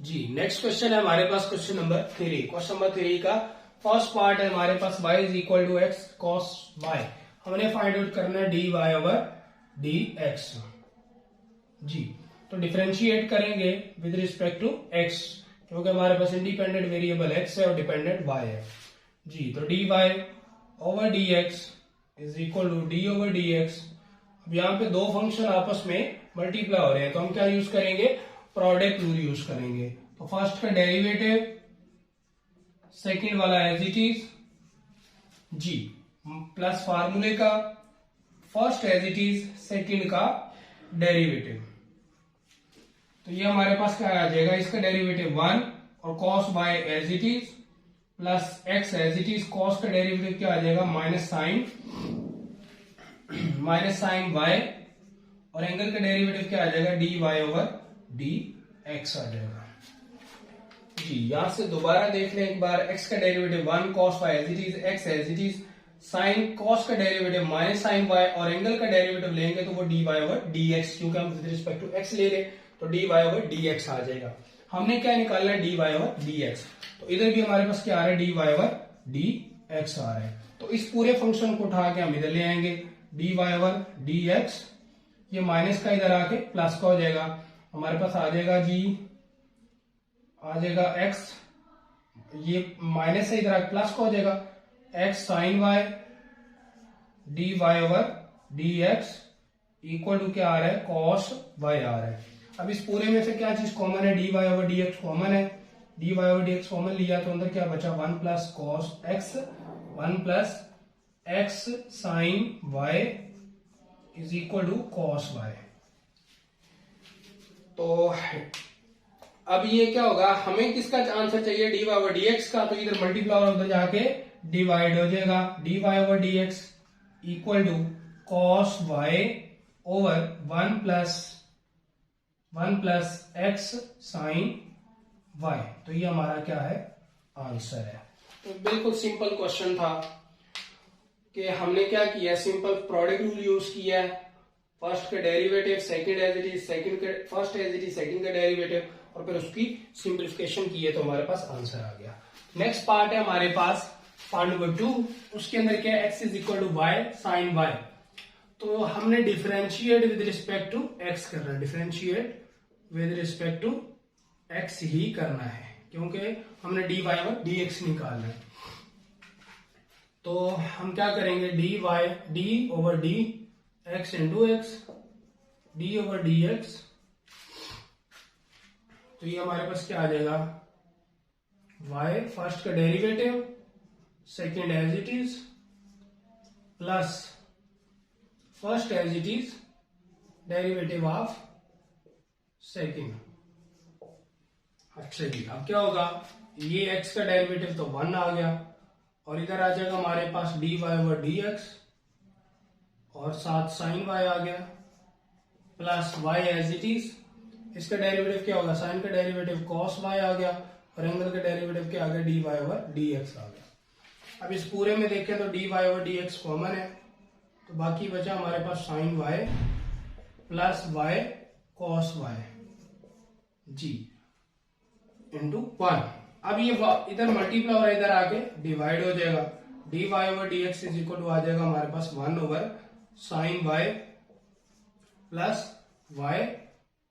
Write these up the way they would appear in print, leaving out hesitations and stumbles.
जी next question है हमारे पास क्वेश्चन नंबर 3। क्वेश्चन नंबर 3 का फर्स्ट पार्ट है हमारे पास y is equal to x cos y. हमने फाइंड आउट करना है dy ओवर dx। जी तो डिफरेंशिएट करेंगे विद रिस्पेक्ट टू x, क्योंकि हमारे पास इंडिपेंडेंट वेरिएबल x है और डिपेंडेंट y है। जी तो dy over dx is equal to d over dx। अब यहाँ पे दो फंक्शन आपस में मल्टीप्लाई हो रहे हैं तो हम क्या यूज करेंगे, प्रोडक्ट रूल यूज करेंगे। तो फर्स्ट का डेरिवेटिव, सेकंड वाला एज इट इज, जी प्लस फार्मूले का first as it is, second का डेरिवेटिव। तो ये हमारे पास क्या आ जाएगा, इसका डेरिवेटिव 1 और cos by as it is plus x as it is. Cos का डेरिवेटिव क्या आ जाएगा, माइनस साइन वाई, और एंगल का डेरिवेटिव क्या आ जाएगा, d y over d x आ जाएगा। जी यहां से दोबारा देख लें एक बार, एक्स का derivative 1 cos y as it is, x as it is, sine cos का डेरिवेटिव माइनस साइन वाई, और एंगल का डेरिवेटिव लेंगे तो वो d y over d x, क्योंकि हम विद रिस्पेक्ट टू एक्स ले रहे तो d y over d x आ जाएगा। हमने क्या निकालना है, d y over d x. तो इधर भी हमारे पास क्या आ रहा है, d y over d x आ रहा है। तो इस पूरे फंक्शन को उठा के हम इधर ले आएंगे, d y over d x, ये माइनस का इधर आके प्लस का हो जाएगा। हमारे पास आ जाएगा जी, आ जाएगा एक्स, ये माइनस से इधर आके प्लस का हो जाएगा, x sine y d y over d x equal to क्या आ रहा है, कॉस वाई आ रहा है। अब इस पूरे में से क्या चीज कॉमन है, d y over d x common है। D y over d x common लिया तो अंदर क्या बचा, 1 plus cos x, 1 plus x sine y is equal to cos y. तो अब ये क्या होगा, हमें किसका आंसर चाहिए, d y over d x का। तो इधर मल्टीप्लाई और उधर जाके डिवाइड हो जाएगा, d y over d x equal to cos y over 1 plus x sine y. तो ये हमारा क्या है, आंसर है। तो बिल्कुल सिंपल क्वेश्चन था कि हमने क्या किया, सिंपल प्रोडक्ट रूल यूज किया है। फर्स्ट का derivative, second as it is, second का first as it is, second का डेरिवेटिव, और फिर उसकी सिंप्लीफिकेशन की है तो हमारे पास आंसर आ गया। नेक्स्ट पार्ट है हमारे पास पार्ट नंबर 2। उसके अंदर क्या है, x is equal to y sine y. तो हमने differentiate with respect to x करना है, differentiate with respect to x ही करना है, क्योंकि हमने d y over d x निकालना है। तो हम क्या करेंगे, d over d x into x, d over d x. तो ये हमारे पास क्या आ जाएगा, y फर्स्ट का derivative, second as it is, plus first as it is, derivative of second. अच्छा जी, अब क्या होगा, ये x का डेरिवेटिव तो 1 आ गया, और इधर आ जाएगा हमारे पास d y over d x, और साथ साइन वाई आ गया, plus y as it is. इसका डेरिवेटिव क्या होगा, साइन का डेरिवेटिव कॉस वाई आ गया, और एंगल का डेरिवेटिव क्या आ गया, d y over d x आ गया। अब इस पूरे में देखें तो d y over d x common है, तो बाकी बचा हमारे पास sine y plus y cos y जी इंटू 1। अब ये इधर मल्टीप्लाई और इधर आके डिवाइड हो जाएगा, d y over d x is equal to आ जाएगा हमारे पास 1 over sine y plus y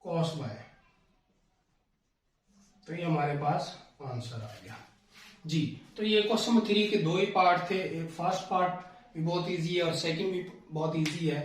cos y. तो ये हमारे पास आंसर आ गया जी। तो ये क्वेश्चन नंबर 3 के दो ही पार्ट थे, एक फर्स्ट पार्ट भी बहुत इजी है और सेकंड भी बहुत इजी है।